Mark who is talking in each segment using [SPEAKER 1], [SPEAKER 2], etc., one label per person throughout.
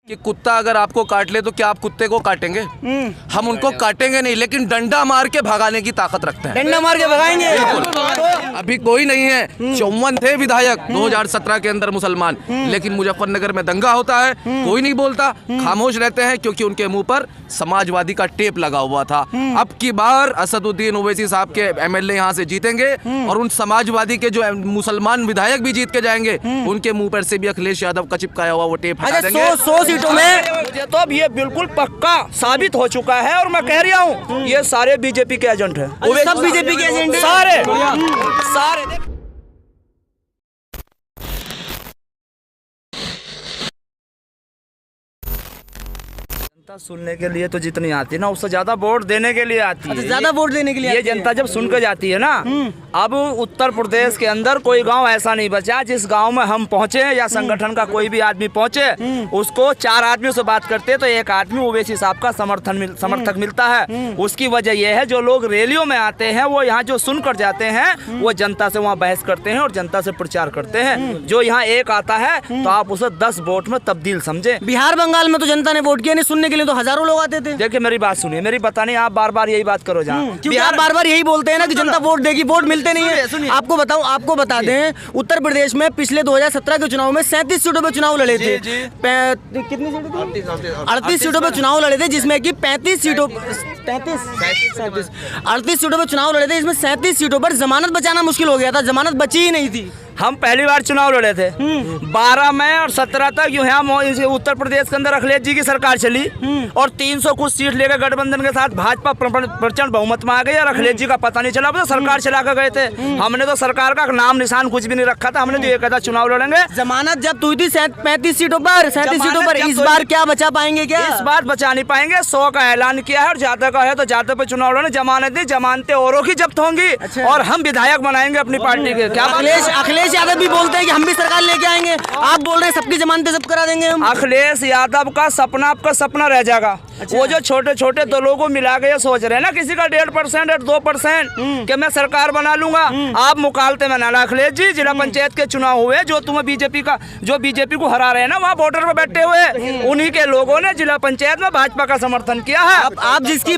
[SPEAKER 1] कि कुत्ता अगर आपको काट ले तो क्या आप कुत्ते को काटेंगे? हम उनको काटेंगे नहीं, लेकिन डंडा मार के भगाने की ताकत रखते हैं।
[SPEAKER 2] डंडा मार के भगाएंगे।
[SPEAKER 1] अभी कोई नहीं है, 54 थे विधायक 2017 के अंदर मुसलमान, लेकिन मुजफ्फरनगर में दंगा होता है, कोई नहीं बोलता, खामोश रहते हैं, क्योंकि उनके मुंह पर समाजवादी का टेप लगा हुआ था। अब की बार असदुद्दीन ओवैसी साहब के एमएलए यहाँ से जीतेंगे और उन समाजवादी के जो मुसलमान विधायक भी जीत के जाएंगे, उनके मुंह पर से भी अखिलेश यादव का चिपकाया हुआ वो टेप हटा देंगे।
[SPEAKER 2] 100 सीटों में मुझे तो अब ये बिल्कुल पक्का साबित हो चुका है और मैं कह रहा हूँ ये सारे बीजेपी के एजेंट हैं।
[SPEAKER 3] सब बीजेपी के एजेंट हैं?
[SPEAKER 2] सारे जनता सुनने के लिए तो जितनी आती है ना, उससे ज्यादा वोट देने के लिए आती है।
[SPEAKER 3] ज्यादा वोट देने के लिए
[SPEAKER 2] ये जनता जब सुनकर जाती है ना, अब उत्तर प्रदेश के अंदर कोई गांव ऐसा नहीं बचा जिस गांव में हम पहुंचे या संगठन का कोई भी आदमी पहुंचे, उसको 4 आदमियों से बात करते तो एक आदमी ओवैसी साहब का समर्थक मिलता है। उसकी वजह यह है जो लोग रैलियों में आते हैं वो यहाँ जो सुनकर जाते हैं वो जनता से वहाँ बहस करते हैं और जनता से प्रचार करते हैं। जो यहाँ एक आता है तो आप उसे 10 वोट में तब्दील समझे।
[SPEAKER 3] बिहार बंगाल में तो जनता ने वोट किया नहीं, सुनने के लिए तो हजारों लोग आते थे।
[SPEAKER 2] देखिए मेरी बात सुनिए, मेरी बताने आप बार बार यही बात करो जहाँ
[SPEAKER 3] बिहार बार बार यही बोलते हैं ना कि जनता वोट देगी, वोट मिलते नहीं है। आपको बताऊं, आपको बता दें, उत्तर प्रदेश में पिछले 2017 के चुनाव में 37 सीटों पे चुनाव लड़े थे। कितनी सीटों पे? 38 सीटों पे चुनाव लड़े थे, जिसमें कि 38 सीटों पे चुनाव लड़े थे, इसमें 37 सीटों पर जमानत बचाना मुश्किल हो गया था, जमानत बची ही नहीं थी।
[SPEAKER 2] हम पहली बार चुनाव लड़े थे 12 में और 17 तक यूं है उत्तर प्रदेश के अंदर अखिलेश जी की सरकार चली और 300 कुछ सीट लेकर गठबंधन के साथ भाजपा प्रचंड बहुमत में आ गई और अखिलेश जी का पता नहीं चला, तो सरकार चला कर गए थे। हमने तो सरकार का नाम निशान कुछ भी नहीं रखा था, हमने तो ये कहा था चुनाव लड़ेंगे।
[SPEAKER 3] जमानत जब हुई थी 35 सीटों पर, 37 सीटों पर, इस बार क्या बचा पाएंगे? क्या
[SPEAKER 2] इस बार बचा नहीं पाएंगे। 100 का ऐलान किया है और ज्यादा का है तो ज्यादा पे चुनाव लड़ने। जमानत नहीं, जमानतें औरों की जब्त होंगी और हम विधायक बनाएंगे अपनी पार्टी के। क्या
[SPEAKER 3] अखिलेश यादव भी बोलते हैं कि हम भी सरकार लेके आएंगे, आप बोल रहे हैं सबकी जमानतें सब करा देंगे हम।
[SPEAKER 2] अखिलेश यादव का सपना आपका सपना रह जाएगा। वो जो छोटे छोटे दलों को मिला के ये सोच रहे हैं ना, किसी का 1.5% और 2% कि मैं सरकार बना लूंगा, आप मुकालते में ना। अखिलेश जी जिला पंचायत के चुनाव हुए, जो तुम्हें बीजेपी को हरा रहे हैं ना, वहाँ बॉर्डर पे बैठे हुए उन्हीं के लोगों ने जिला पंचायत में भाजपा का समर्थन किया है।
[SPEAKER 3] आप जिसकी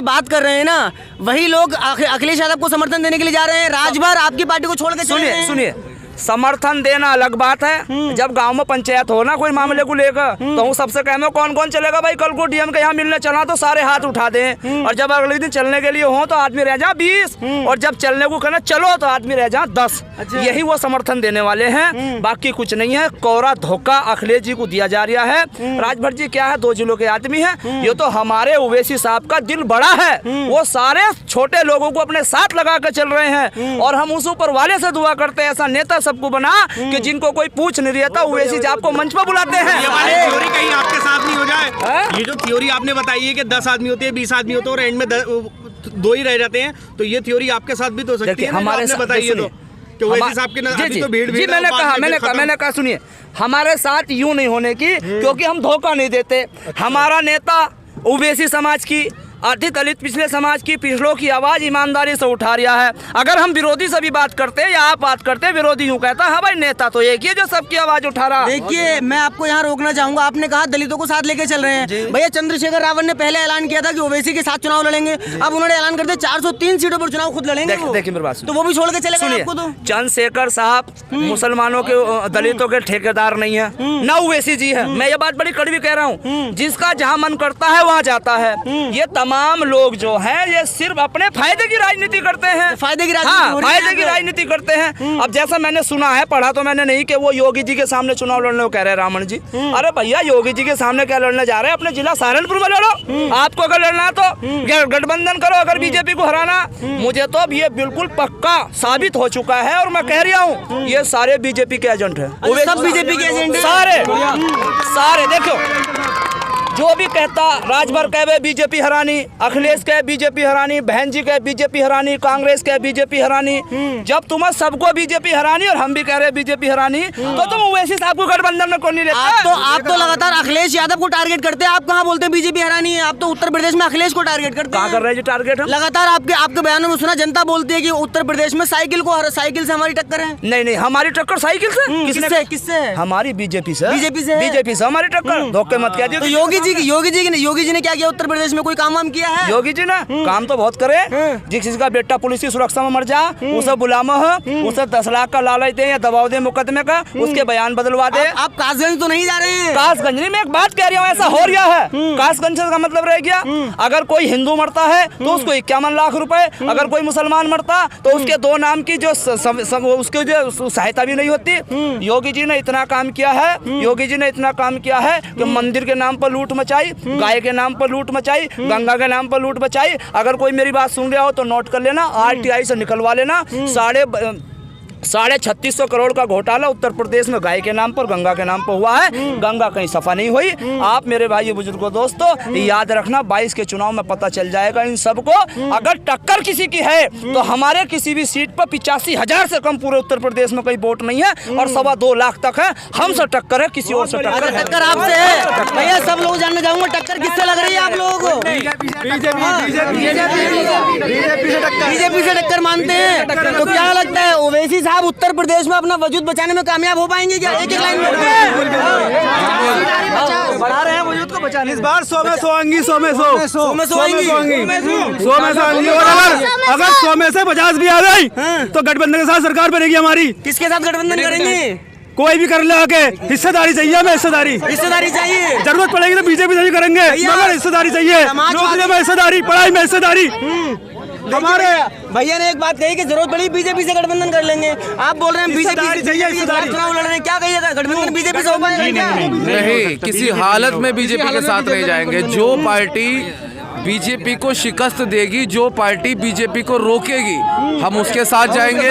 [SPEAKER 3] बात कर रहे हैं ना, वही लोग अखिलेश यादव को समर्थन देने के लिए जा रहे हैं। राजभर आपकी पार्टी को छोड़ के
[SPEAKER 2] सुनिए समर्थन देना अलग बात है। जब गांव में पंचायत हो ना कोई मामले को लेकर, तो हूँ सबसे कहना कौन कौन चलेगा भाई, कल को डीएम के यहाँ मिलने चला तो सारे हाथ उठा दें, और जब अगले दिन चलने के लिए हो तो आदमी रह जा 20, और जब चलने को कहना चलो तो आदमी रह जा 10। यही वो समर्थन देने वाले हैं, बाकी कुछ नहीं है। कोरा धोखा अखिलेश जी को दिया जा रहा है। राजभर जी क्या है, 2 जिलों के आदमी है, ये तो हमारे ओवैसी साहब का दिल बड़ा है, वो सारे छोटे लोगों को अपने साथ लगा कर चल रहे हैं, और हम उस ऊपर वाले से दुआ करते हैं ऐसा नेता सबको बना कि जिनको कोई पूछ नहीं रहता, ओवैसी जी आपको मंच पर बुलाते हैं।
[SPEAKER 4] ये वाली थ्योरी कहीं आपके साथ नहीं हो जाए। ये जो थ्योरी आपने बताई है कि 10 आदमी होते हैं, 20 आदमी होते हैं और एंड में 2 ही रह जाते हैं, तो ये थ्योरी आपके साथ भी तो हो सकती है।
[SPEAKER 2] हमारे साथ बताइए तो कि ओवैसी साहब के अभी तो भीड़ मैंने कहा सुनिए, हमारे साथ यूं नहीं होने की, क्योंकि हम धोखा नहीं देते। हमारा नेता ओवैसी समाज की, आर्थिक दलित पिछले समाज की, पिछड़ों की आवाज ईमानदारी से उठा रहा है। अगर हम विरोधी से भी बात करते हैं या आप बात करते हैं, विरोधी यूं कहता है भाई नेता तो एक ही है जो सबकी आवाज उठा रहा है।
[SPEAKER 3] देखिए मैं आपको यहाँ रोकना चाहूंगा, आपने कहा दलितों को साथ लेके चल रहे हैं। भैया चंद्रशेखर रावत ने पहले ऐलान किया था कि ओवैसी के साथ चुनाव लड़ेंगे, अब उन्होंने ऐलान कर दिया 403 सीटों पर चुनाव खुद लड़ेंगे।
[SPEAKER 2] देखिए मेरी बात,
[SPEAKER 3] तो वो भी छोड़ के चले गए आपको। तो
[SPEAKER 2] चंद्रशेखर साहब मुसलमानों के, दलितों के ठेकेदार नहीं है, ना ओवैसी जी है। मैं ये बात बड़ी कड़वी कह रहा हूँ, जिसका जहाँ मन करता है वहाँ जाता है। ये तमाम लोग जो है ये सिर्फ अपने फायदे की राजनीति करते हैं, फायदे की राजनीति करते हैं। अब जैसा मैंने सुना है, पढ़ा तो मैंने नहीं, कि वो योगी जी के सामने चुनाव लड़ने को कह रहे हैं रावण जी। अरे भैया योगी जी के सामने क्या लड़ने जा रहे हैं, अपने जिला सहारनपुर में लड़ो। आपको अगर लड़ना तो गठबंधन करो, अगर बीजेपी को हराना। मुझे तो अब ये बिल्कुल पक्का साबित हो चुका है और मैं कह रहा हूँ ये सारे बीजेपी के एजेंट है।
[SPEAKER 3] सब बीजेपी के एजेंट
[SPEAKER 2] सारे देखो जो भी कहता राजभर कहे बीजेपी हरानी, अखिलेश कहे बीजेपी हरानी, बहन जी कहे बीजेपी हरानी, कांग्रेस कहे बीजेपी हरानी। जब तुम्हें सबको बीजेपी हरानी और हम भी कह रहे हैं बीजेपी हरानी, तो तुम ओवैसी साहब को गठबंधन में कौन नहीं लेता?
[SPEAKER 3] आप तो लगातार अखिलेश यादव को टारगेट करते हैं। आप कहाँ बोलते हैं बीजेपी हरानी है? आप तो उत्तर प्रदेश में अखिलेश को टारगेट करते हैं।
[SPEAKER 2] कर रहे हैं टारगेट हम
[SPEAKER 3] लगातार आपके बयानों में सुना, जनता बोलती है कि उत्तर प्रदेश में साइकिल से हमारी टक्कर है।
[SPEAKER 2] नहीं, हमारी टक्कर साइकिल से
[SPEAKER 3] किससे?
[SPEAKER 2] हमारी बीजेपी से
[SPEAKER 3] बीजेपी से
[SPEAKER 2] हमारी टक्कर। धोखे मत किया।
[SPEAKER 3] तो योगी जी ने क्या किया उत्तर प्रदेश में? कोई काम किया है?
[SPEAKER 2] योगी जी ना काम तो बहुत करे। जिसका बेटा पुलिस की सुरक्षा में मर जा उसे बुलामा है, उसे 10 लाख का लालच दे या दबाव दे मुकदमे का, उसके बयान बदलवा दे।
[SPEAKER 3] आप कासगंज तो नहीं जा रहे हैं?
[SPEAKER 2] कासगंज नहीं, मैं एक बात कह रही हूँ, ऐसा हो रहा है। कासगंज का मतलब रह गया, अगर कोई हिंदू मरता है तो उसको 51 लाख रुपए, अगर कोई मुसलमान मरता तो उसके 2 नाम की जो उसकी जो सहायता भी नहीं होती। योगी जी ने इतना काम किया है, योगी जी ने इतना काम किया है कि मंदिर के नाम पर लूट मचाई, गाय के नाम पर लूट मचाई, गंगा के नाम पर लूट मचाई। अगर कोई मेरी बात सुन रहा हो तो नोट कर लेना, RTI से निकलवा लेना। 3650 करोड़ का घोटाला उत्तर प्रदेश में गाय के नाम पर, गंगा के नाम पर हुआ है। गंगा कहीं सफा नहीं हुई। आप मेरे भाई बुजुर्गों दोस्तों याद रखना, 22 के चुनाव में पता चल जाएगा इन सबको। अगर टक्कर किसी की है तो हमारे किसी भी सीट पर 85,000 से कम पूरे उत्तर प्रदेश में कोई वोट नहीं है और 2.25 लाख तक है। हमसे टक्कर है, किसी और से टक्कर है?
[SPEAKER 3] टक्कर आपसे है भैया। सब लोग जानना चाहूंगा टक्कर किससे लग रही है आप लोगों को? बीजेपी से टक्कर मानते हैं। तो क्या लगता है ओवैसी साहब उत्तर प्रदेश में अपना वजूद बचाने में कामयाब हो पाएंगे क्या? एक लाइन में बढ़ा रहे हैं वजूद को बचाने।
[SPEAKER 5] इस बार 100 में 100 आएंगी, 100 में 100 आएंगी। अगर 100 में से 50 भी आ गई तो गठबंधन के साथ सरकार बनेगी हमारी।
[SPEAKER 3] किसके साथ गठबंधन करेंगे?
[SPEAKER 5] कोई भी कर ले आके। हिस्सेदारी चाहिए हमें, हिस्सेदारी
[SPEAKER 3] चाहिए।
[SPEAKER 5] जरूरत पड़ेगी तो बीजेपी से भी करेंगे, मगर हिस्सेदारी चाहिए। नौकरी में हिस्सेदारी, पढ़ाई में हिस्सेदारी।
[SPEAKER 3] हमारे भैया ने एक बात कही कि जरूरत पड़ी बीजेपी से गठबंधन कर लेंगे। आप बोल रहे हैं बीजेपी चुनाव लड़ रहे हैं, क्या कहिएगा? गठबंधन बीजेपी से हो पाएगा?
[SPEAKER 1] नहीं, किसी हालत में बीजेपी के साथ नहीं जाएंगे। जो पार्टी बीजेपी को शिकस्त देगी, जो पार्टी बीजेपी को रोकेगी, हम उसके साथ जाएंगे।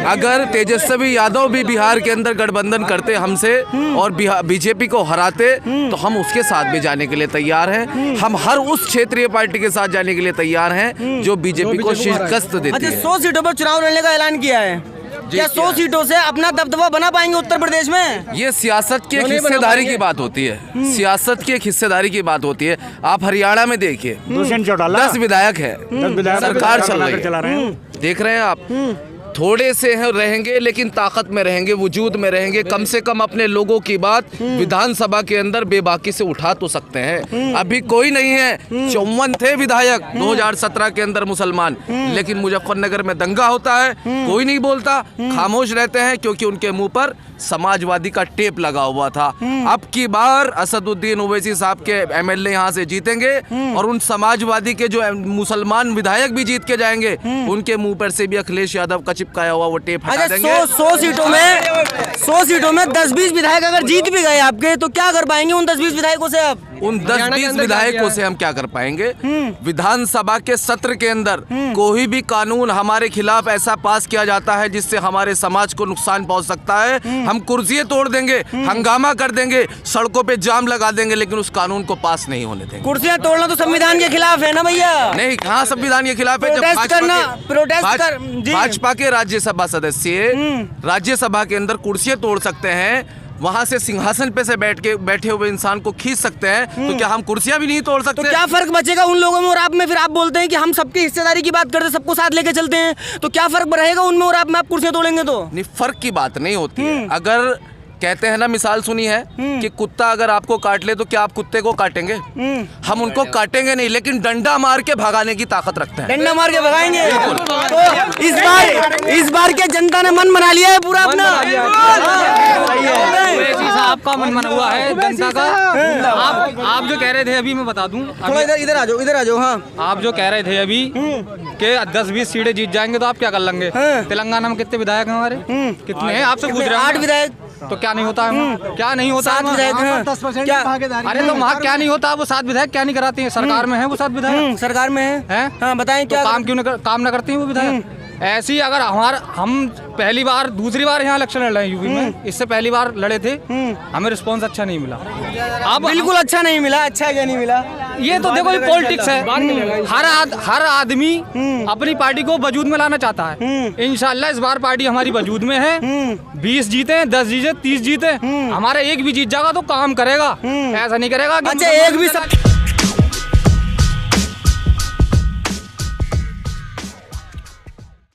[SPEAKER 1] अगर तेजस्वी यादव भी बिहार के अंदर गठबंधन करते हमसे और बीजेपी को हराते तो हम उसके साथ भी जाने के लिए तैयार हैं। हम हर उस क्षेत्रीय पार्टी के साथ जाने के लिए तैयार हैं जो बीजेपी को शिकस्त देती है।
[SPEAKER 3] 100 सीटों पर चुनाव लड़ने का ऐलान किया है। क्या 100 सीटों से अपना दबदबा बना पाएंगे उत्तर प्रदेश में?
[SPEAKER 1] ये सियासत की एक हिस्सेदारी की बात होती है। सियासत की एक हिस्सेदारी की बात होती है। आप हरियाणा में देखिए, 10 विधायक है, सरकार चल रही है, देख रहे हैं आप। थोड़े से हैं रहेंगे लेकिन ताकत में रहेंगे, वजूद में रहेंगे। कम से कम अपने लोगों की बात विधानसभा के अंदर बेबाकी से उठा तो सकते हैं। अभी कोई नहीं है। 54 थे विधायक 2017 के अंदर मुसलमान, लेकिन मुजफ्फरनगर में दंगा होता है, कोई नहीं बोलता, खामोश रहते हैं क्योंकि उनके मुंह पर समाजवादी का टेप लगा हुआ था। अब की बार असदुद्दीन ओवैसी साहब के MLA यहाँ से जीतेंगे और उन समाजवादी के जो मुसलमान विधायक भी जीत के जाएंगे, उनके मुंह पर से भी अखिलेश यादव का चिपकाया हुआ वो टेप हटा देंगे।
[SPEAKER 3] 100 सीटों में 10-20 विधायक अगर जीत भी गए आपके, तो क्या कर पाएंगे उन 10-20 विधायकों से? आप
[SPEAKER 1] उन 10-20 विधायकों से हम क्या कर पाएंगे? विधानसभा के सत्र के अंदर कोई भी कानून हमारे खिलाफ ऐसा पास किया जाता है जिससे हमारे समाज को नुकसान पहुंच सकता है, हम कुर्सियां तोड़ देंगे, हंगामा कर देंगे, सड़कों पे जाम लगा देंगे, लेकिन उस कानून को पास नहीं होने देंगे।
[SPEAKER 3] कुर्सियां तोड़ना तो संविधान के खिलाफ है ना भैया?
[SPEAKER 1] नहीं, कहाँ संविधान के खिलाफ है? भाजपा के राज्यसभा सदस्य राज्यसभा के अंदर कुर्सियां तोड़ सकते हैं, वहां से सिंहासन पे से बैठे हुए इंसान को खींच सकते हैं, तो क्या हम कुर्सियां भी नहीं तोड़ सकते?
[SPEAKER 3] तो क्या फर्क बचेगा उन लोगों में और आप में? फिर आप बोलते हैं कि हम सबकी हिस्सेदारी की बात करते हैं, सबको साथ लेके चलते हैं, तो क्या फर्क रहेगा उनमें और आप में? आप कुर्सियां तोड़ेंगे तो
[SPEAKER 1] नहीं, फर्क की बात नहीं होती है। अगर कहते हैं ना, मिसाल सुनी है कि कुत्ता अगर आपको काट ले तो क्या आप कुत्ते को काटेंगे? हम उनको काटेंगे नहीं, लेकिन डंडा मार के भगाने की ताकत रखते हैं।
[SPEAKER 3] डंडा मार के भगाएंगे। तो इस बार क्या जनता ने मन बना लिया है पूरा अपना?
[SPEAKER 6] आपका मन बना हुआ है जनता का। आप जो कह रहे थे अभी, मैं बता दूं,
[SPEAKER 3] थोड़ा इधर आ जाओ। हाँ,
[SPEAKER 6] आप जो कह रहे थे अभी कि 10-20 सीटें जीत जाएंगे तो आप क्या कर लेंगे? तेलंगाना में कितने विधायक हैं हमारे? कितने हैं? आपसे पूछ रहे हैं।
[SPEAKER 3] 8 विधायक।
[SPEAKER 6] तो क्या नहीं होता है? क्या नहीं होता है?
[SPEAKER 3] 7 विधायक हैं।
[SPEAKER 5] 10% भागीदारी।
[SPEAKER 6] अरे तो वहाँ क्या नहीं होता? वो 7 विधायक क्या नहीं कराते हैं? सरकार में है वो 7 विधायक,
[SPEAKER 3] सरकार में है।
[SPEAKER 6] हैं?
[SPEAKER 3] हाँ, बताएं क्या
[SPEAKER 6] काम क्यों काम न करती हैं वो विधायक? ऐसे ही अगर हम पहली बार दूसरी बार यहाँ इलेक्शन लड़ रहे हैं यूपी में, इससे पहली बार लड़े थे, हमें रिस्पॉन्स अच्छा नहीं मिला। अब
[SPEAKER 3] बिल्कुल अच्छा नहीं मिला, अच्छा क्या नहीं मिला?
[SPEAKER 6] ये तो देखो ये पॉलिटिक्स है, हर आदमी अपनी पार्टी को वजूद में लाना चाहता है। इंशाल्लाह इस बार पार्टी हमारी वजूद में है, 20 जीते, 10 जीते, 30 जीते, हमारा एक भी जीत जाएगा तो काम करेगा, ऐसा नहीं करेगा कि
[SPEAKER 3] अच्छा एक भी